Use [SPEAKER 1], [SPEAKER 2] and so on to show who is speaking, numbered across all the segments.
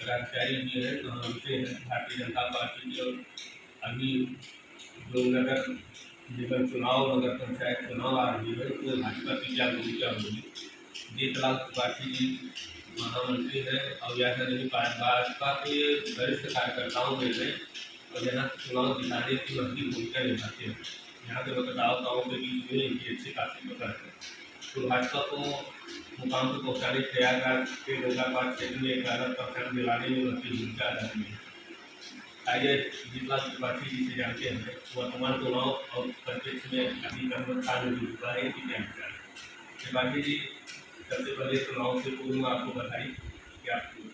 [SPEAKER 1] पदाधिकारी भी हैं जो हमसे हैं भारतीय जनता पार्टी के। और अभी जो नगर निगम चुनाव, नगर पंचायत चुनाव आ रही है, उसमें भाजपा की क्या भूमिका होगी। जीतलाल त्रिपाठी जी महामंत्री हैं और यह नहीं भाजपा के वरिष्ठ कार्यकर्ताओं में हैं और यहाँ चुनाव जिताने की महती भूमिका निभाते हैं। यहाँ के मतदाताओं के बीच में इनकी अच्छी खासी पकड़ है, तो भाजपा को मुकाम पर पहुँचाने प्रयागराज के गंगापार क्षेत्र में एक अलग पहचान दिलाने में महती भूमिका अदा की है। आइए जीतलाल त्रिपाठी जी से जानते हैं वर्तमान चुनाव और परिप्रेक्ष्य में अभी अहमद खान में जुड़ा है कि क्या विचार है। त्रिपाठी जी, सबसे पहले चुनाव से पूर्व में आपको बधाई कि आपको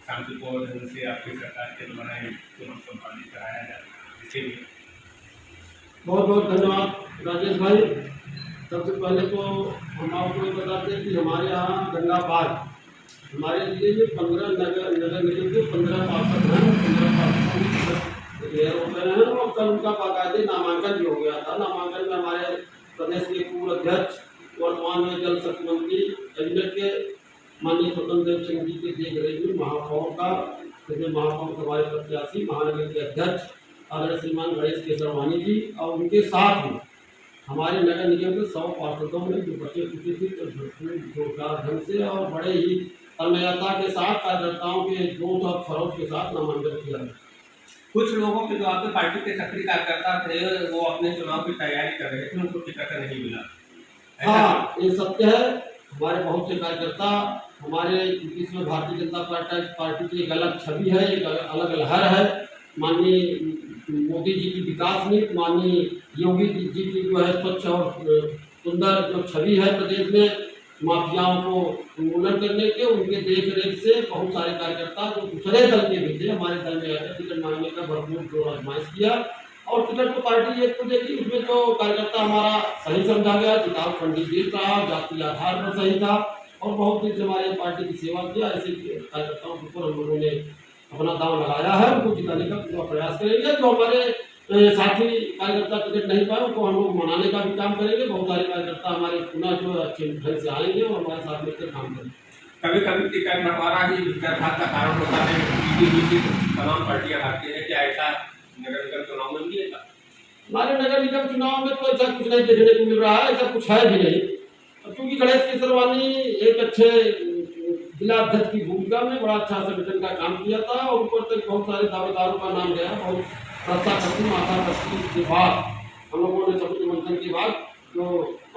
[SPEAKER 1] शांतिपूर्ण ढंग से आपकी सरकार के द्वारा चुनाव संपादित कराया जाए, इसके लिए
[SPEAKER 2] बहुत बहुत धन्यवाद राजेश भाई। सबसे पहले तो हम आपको ये बताते हैं कि हमारे यहाँ गंगा पार हमारे जिले में 15 नगर निगम के 15 पार्षद हैं। 15 पार्षद हो गए हैं और कल उनका बाकायदे नामांकन भी हो गया था। नामांकन में हमारे प्रदेश के पूर्व अध्यक्ष, वर्तमान में जल शक्ति मंत्री कैबिनेट के माननीय स्वतंत्र देव सिंह जी के देख रेख में महापौर का महापौर हमारे प्रत्याशी महानगर के अध्यक्ष आदरणीय श्रीमान गणेश केसरवानी जी और उनके साथ में हमारे नगर निगम के 100 पार्षदों ने जो बचे खुचे थे भरपूर जोरदार ढंग से और बड़े ही तन्मयता के साथ कार्यकर्ताओं के जोश और खरोश के साथ नामांकन किया है।
[SPEAKER 1] कुछ लोगों के जो आपके पार्टी के सक्रिय कार्यकर्ता थे वो अपने चुनाव की तैयारी कर रहे थे, उनको टिकट नहीं मिला।
[SPEAKER 2] हाँ, ये सत्य है। हमारे बहुत से कार्यकर्ता हमारे इसमें भारतीय जनता पार्टी की एक अलग छवि है, एक अलग लहर है। माननीय मोदी जी की विकास नीति, माननीय योगी जी की जो है स्वच्छ और सुंदर जो छवि है प्रदेश में माफियाओं को उन्मूलन करने के, उनके देख रेख से बहुत सारे कार्यकर्ता जो दूसरे दल के भी थे हमारे दल में आकर टिकट मांगने का भरपूर जोर आजमाइश किया और टिकट तो पार्टी एक तो देखी, उसमें तो कार्यकर्ता हमारा सही समझा गया, जिताव पंडित रहा, जाति आधार पर सही था और बहुत दिन से हमारे पार्टी की सेवा किया। ऐसे कार्यकर्ताओं के ऊपर हम लोगों ने अपना दाव लगाया है, उनको जिताने का पूरा प्रयास करेंगे। जो हमारे साथी कार्यकर्ता टिकट नहीं पाए उनको हम लोग मनाने का भी काम करेंगे। बहुत सारे कार्यकर्ता हमारे पुनः जो अच्छे ढंग से आएंगे और हमारे साथ मिलकर काम करेंगे।
[SPEAKER 1] कभी कभी टिकट बंटवारा ही विघात का कारण होता है, तमाम पार्टियां हारती है, क्या ऐसा नगर निगम चुनाव में भी है?
[SPEAKER 2] हमारे नगर निगम चुनाव में तो ऐसा कुछ नहीं देखने को मिल रहा है, ऐसा कुछ है भी नहीं। क्योंकि गणेश केसरवानी एक अच्छे जिला अध्यक्ष की भूमिका में बड़ा अच्छा संगठन का काम किया था और ऊपर तक बहुत सारे दावेदारों का नाम गया। बहुत रस्ता माता के बाद हम लोगों ने समुद्र मंथन के बाद जो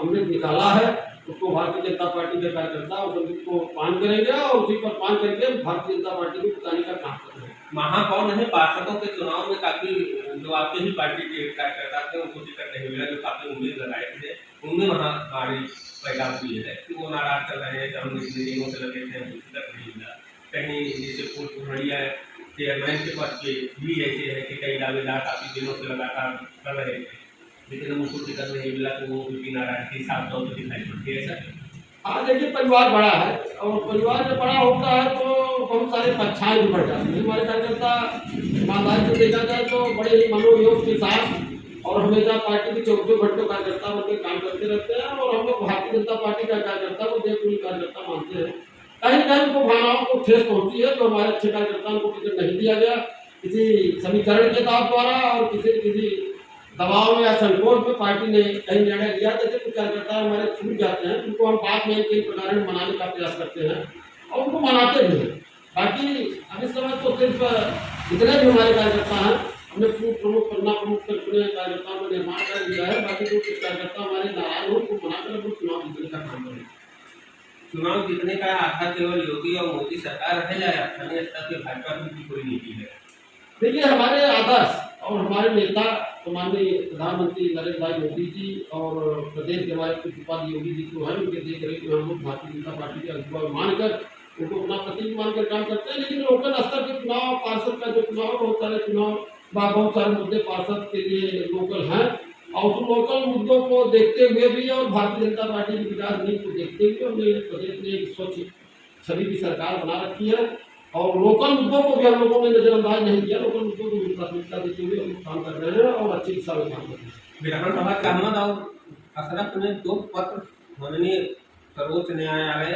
[SPEAKER 2] अमृत निकाला है उसको भारतीय जनता पार्टी के कार्यकर्ता उस अमृत को पान करेंगे और उसी पर पान करके भारतीय जनता पार्टी को बताने का काम करेंगे।
[SPEAKER 1] महापौर नहीं, पार्षदों के चुनाव में काफी जो आपके ही पार्टी के कार्यकर्ता थे उनको टिकट नहीं मिला, जो काफी उम्मीद लगाए थे, उनमें महामारी पैदा हुई है कि वो नाराज चल रहे हैं कि हम इतने दिनों से लगे थे टिकट नहीं मिला। कहीं जैसे पूर्णिया चेयरमैन के पद के भी ऐसे है कि कई दावेदार काफी दिनों से लगातार कर रहे थे, लेकिन उनको टिकट नहीं मिला तो वो भी नाराजगी साफ तौर पर दिखाई पड़ती है। ऐसा
[SPEAKER 2] हाँ, देखिए परिवार बड़ा है और परिवार जब बड़ा होता है तो बहुत सारे पक्षाएं भी बढ़ जाती हैं। हमारे कार्यकर्ता ईमानदारी से देखा जाए तो बड़े ही मनोयोग के साथ और हमेशा पार्टी के 24 घंटों कार्यकर्ता बनकर काम करते रहते हैं और हम लोग भारतीय जनता पार्टी का कार्यकर्ता को देवपुरी कार्यकर्ता मानते हैं। कहीं कहीं उनको भावनाओं को ठेस पहुंची है तो हमारे अच्छे कार्यकर्ताओं को टिकट नहीं दिया गया किसी समीकरण के दाव द्वारा और किसी दबाव में या संकोच में पार्टी ने कहीं निर्णय लिया। जैसे कुछ कार्यकर्ता हमारे छूट जाते हैं, उनको हम बाद में कई प्रकार मनाने का प्रयास करते हैं और उनको मनाते भी हैं। बाकी अब इस समय तो सिर्फ जितने भी हमारे कार्यकर्ता हैं हमने प्रमुख पन्ना प्रमुख कार्यकर्ताओं का निर्माण कर दिया है। बाकी जो कुछ कार्यकर्ता हमारे नारायण हो उनको मनाकर हम चुनाव जीतने का काम करें।
[SPEAKER 1] चुनाव जीतने का आधार केवल योगी और मोदी सरकार है या स्थानीय स्तर पर भाजपा की कोई नीति है?
[SPEAKER 2] देखिए, हमारे आदर्श और हमारे नेता तो माननीय प्रधानमंत्री नरेंद्र भाई मोदी जी और प्रदेश के हमारे कुछ उपाध्याय योगी जी को है, उनके देख रेख में हम लोग भारतीय जनता पार्टी के अगुवा मानकर उनको अपना प्रतीक मानकर काम करते हैं। लेकिन लोकल स्तर के चुनाव, पार्षद का जो चुनाव, बहुत सारे चुनाव बहुत सारे मुद्दे पार्षद के लिए लोकल हैं और उन लोकल मुद्दों को देखते हुए भी और भारतीय जनता पार्टी की विकास नीति को देखते हुए हमने प्रदेश में एक स्वच्छ छवि की सरकार बना रखी है और लोकल मुद्दों को भी हम लोगों ने नजरअंदाज नहीं किया। लोकल मुद्दों को प्राथमिकता देते हुए हम काम कर रहे हैं और अच्छी दिशा में काम कर रहे हैं।
[SPEAKER 1] विधानसभा के अहमद और अशरफ ने 2 पत्र माननीय सर्वोच्च न्यायालय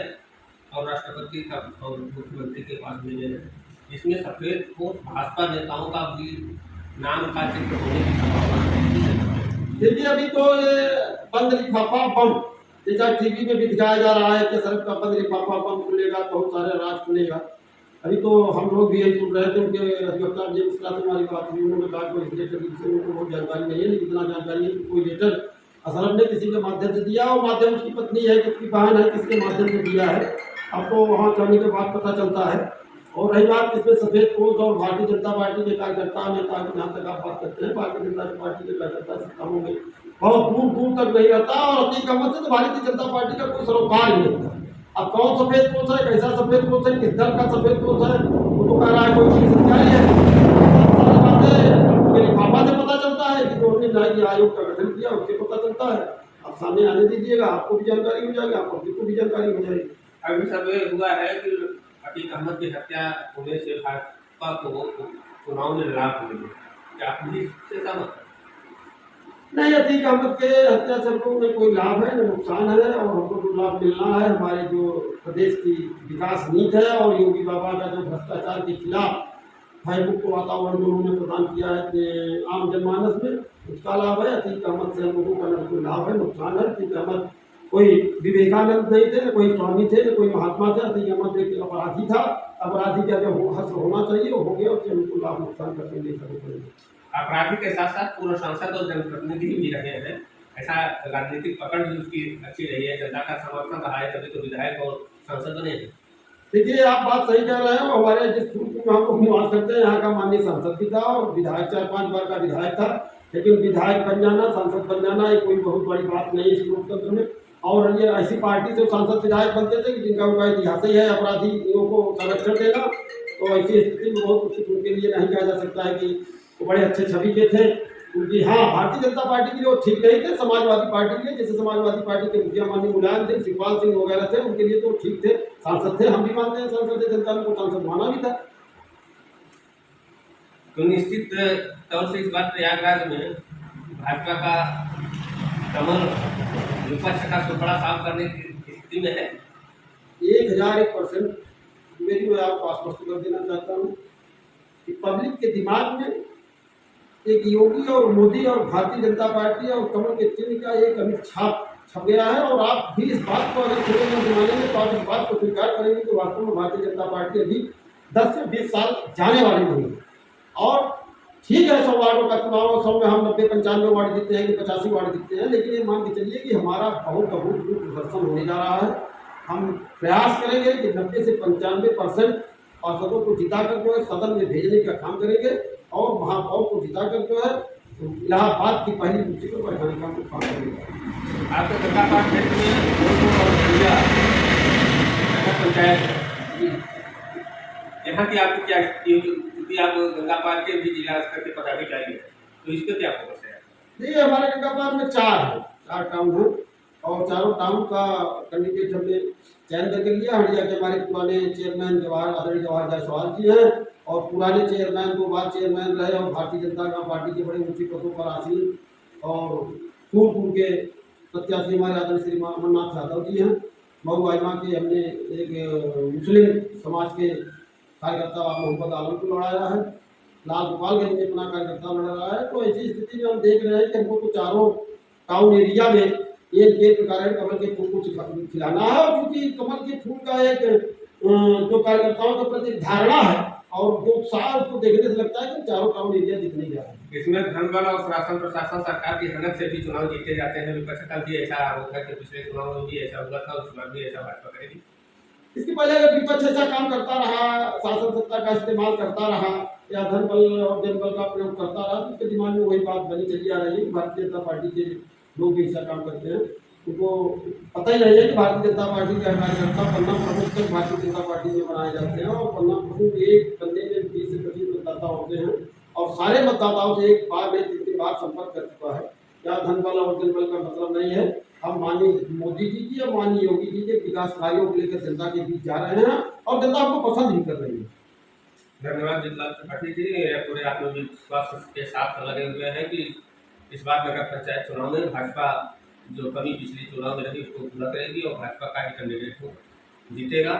[SPEAKER 1] और राष्ट्रपति और मुख्यमंत्री के पास भेजे हैं। इसमें सफेद पोस्ट भाजपा नेताओं का भी नाम का जिक्र होने की संभावना है।
[SPEAKER 2] देखिए अभी तो ये बंद लिफाफा बम जैसा टीवी में भी दिखाया जा रहा है कि सड़क का बंद लिफाफा बम खुलेगा, बहुत सारे राज खुलेगा। अभी तो हम लोग भी यही सुन रहे थे, उनके अधिवक्ता जी मिश्रा से हमारी बात हुई, उन्होंने कहा कोई इस लेटर की विषय में बहुत जानकारी नहीं है, लेकिन इतना जानकारी है कि कोई लेटर असलम ने किसी के माध्यम से दिया, और माध्यम उसकी पत्नी है, किसकी बहन है, किसके माध्यम से दिया है, अब तो वहाँ जाने के बाद पता चलता है। और रही बात इसमें सफेद पोस्ट और भारतीय जनता पार्टी के कार्यकर्ता नेता की जहाँ तक आप बात करते हैं, भारतीय जनता पार्टी के कार्यकर्ता सत्ताओं में बहुत दूर दूर तक नहीं रहता, और अति कमत से तो भारतीय जनता पार्टी का कोई सरोकार ही नहीं था। अब कौन सफेद पोस्ट है, कैसा सफेद पोस्ट है, किस दल का सफेद पोस्ट है, वो तो कह रहा है कोई चीज सरकारी है। सारी बातें उसके लिफाफा से पता चलता है कि जो हमने न्याय आयोग का गठन किया उससे पता चलता है। अब सामने आने दीजिएगा, आपको भी जानकारी हो जाएगी, आप पब्लिक को भी जानकारी हो जाएगी।
[SPEAKER 1] अभी सब ये हुआ है कि अतीक अहमद की हत्या होने से भाजपा को चुनाव में लाभ मिलेगा, क्या आप भी इससे सहमत हैं?
[SPEAKER 2] नहीं, अतीक अहमद के हत्या से हमको न कोई लाभ है न नुकसान है, और हमको जो लाभ मिलना है हमारे जो प्रदेश की विकास नीति है और योगी बाबा का जो भ्रष्टाचार के खिलाफ भयमुक्त वातावरण जो उन्होंने प्रदान किया है कि आम जनमानस में, उसका लाभ है। अतीक अहमद से हम लोगों का न कोई लाभ है नुकसान है। अतीक अहमद कोई विवेकानंद नहीं थे, न कोई स्वामी थे, न कोई महात्मा थे। अतीक अहमद एक अपराधी था, अपराधी का जो हश्र होना चाहिए वो हो गया, उससे हमको लाभ नुकसान करके नहीं करने पड़ेगा।
[SPEAKER 1] अपराधी के साथ साथ पूर्व सांसद और जनप्रतिनिधि भी रहे हैं, ऐसा राजनीतिक पकड़ भी उसकी अच्छी रही है, जनता का समर्थन रहा है, तभी तो विधायक और सांसद बने हैं।
[SPEAKER 2] देखिए आप बात सही कह रहे हैं, हमारे जिस क्षेत्र में हम लोग निवास करते हैं यहाँ का माननीय सांसद भी था और विधायक 4-5 बार का विधायक था, लेकिन विधायक बन जाना, सांसद बन जाना ये कोई बहुत बड़ी बात नहीं है इस लोकतंत्र में। और ये ऐसी पार्टी से सांसद विधायक बनते थे कि जिनका उनका इतिहास ही है अपराधियों को संरक्षण देना, तो ऐसी स्थिति में बहुत कुछ उनके लिए नहीं कहा जा सकता है कि वो बड़े अच्छे छवि के थे उनकी। हाँ, भारतीय जनता पार्टी के लिए वो ठीक नहीं थे, समाजवादी पार्टी के लिए, जैसे समाजवादी पार्टी के मुखिया माननीय मुलायम सिंह, शिवपाल सिंह वगैरह थे, उनके लिए तो ठीक थे, सांसद थे, हम भी मानते हैं सांसद थे, जनता ने को सांसद माना भी था।
[SPEAKER 1] तो निश्चित तौर से इस बार प्रयागराज में भाजपा का कमल विपक्ष का सुपड़ा साफ करने की स्थिति में है।
[SPEAKER 2] 1001% मेरी मैं आपको आश्वस्त कर देना चाहता हूँ कि पब्लिक के दिमाग में एक योगी और मोदी और भारतीय जनता पार्टी और कमल के चिन्ह का एक अमिट छाप छप गया है, और आप भी इस बात को अगर थोड़े में मानेंगे तो आप इस बात को स्वीकार करेंगे कि वास्तव में भारतीय जनता पार्टी अभी 10 से 20 साल जाने वाली नहीं है। और ठीक है 100 वार्डों का चुनाव, 100 में हम 90-95 वार्ड जीतते हैं कि 85 वार्ड जीतते हैं, लेकिन ये मान के चलिए कि हमारा बहुत अभूतपूर्व प्रदर्शन होने जा रहा है। हम प्रयास करेंगे कि 90 से 95% पार्षदों को जिता कर जो है सदन में भेजने का काम करेंगे, और महापौर को जिता कर जो है इलाहाबाद की पहली कुर्सी पर बैठाने का काम करेंगे।
[SPEAKER 1] आपके गंगापार क्षेत्र में गोलपुर और खलिया नगर पंचायत है। यहाँ की आपकी क्या स्थिति होगी, क्योंकि आप गंगापार के भी जिला स्तर के पदाधिकारी हैं, तो इस पर क्या फोकस है?
[SPEAKER 2] देखिए हमारे गंगापार में 4 टाउन हैं, और चारों टाउन का कैंडिडेट हमने चयन करके लिया। हंडिया के हमारे पुराने चेयरमैन आदरणीय जवाहर जायसवाल जी हैं, और पुराने चेयरमैन 2 बार चेयरमैन रहे और भारतीय जनता पार्टी के बड़े ऊंचे पदों पर आसीन और फूलपुर के प्रत्याशी हमारे आदरणीय श्री अमरनाथ यादव जी हैं। मऊ आइमा के हमने एक मुस्लिम समाज के कार्यकर्ता मोहम्मद आलम को लड़ाया है, लाल गोपालगंज में अपना कार्यकर्ता लड़ रहा है। तो ऐसी स्थिति में हम देख रहे हैं कि हमको तो चारों टाउन एरिया में एक प्रकार कमल के फूल को खिलाना है, और क्योंकि कमल के फूल का एक जो कार्यकर्ताओं के प्रति धारणा है और जो उत्साह उसको देखने से लगता है कि चारों टाउन एरिया दिखने जा रहे हैं।
[SPEAKER 1] इसमें धन बल और शासन प्रशासन सरकार की हनक से भी चुनाव जीते जाते हैं। विपक्ष का भी ऐसा आरोप है कि पिछले चुनाव में भी ऐसा हुआ था, उस बार भी ऐसा भाजपा करेगी।
[SPEAKER 2] इसके पहले अगर विपक्ष ऐसा काम करता रहा, शासन सत्ता का इस्तेमाल करता रहा या धन बल और जनबल का प्रयोग करता रहा, तो उसके दिमाग में वही बात बनी चली आ रही है कि भारतीय जनता पार्टी के लोग भी ऐसा काम करते हैं। उनको पता ही नहीं है कि भारतीय जनता पार्टी के कार्यकर्ता पन्ना प्रमुख तक भारतीय जनता पार्टी में बनाए जाते हैं, और पन्ना प्रमुख एक बंदे में 20 से 25 मतदाता होते हैं, और सारे मतदाताओं से एक बार में 3 बार संपर्क कर चुका है। क्या धन बल और जनबल का मतलब नहीं है। हम माननीय मोदी जी की और माननीय योगी जी के विकास कार्यों को लेकर जनता के बीच जा रहे हैं, और जनता हमको पसंद भी कर रही है।
[SPEAKER 1] धन्यवाद जितलाल त्रिपाठी जी, पूरे आत्मविश्वास के साथ लगे हुए हैं कि इस बार नगर पंचायत चुनाव में भाजपा जो कमी पिछले चुनाव में रही उसको पूरा करेगी और भाजपा का ही कैंडिडेट को जीतेगा।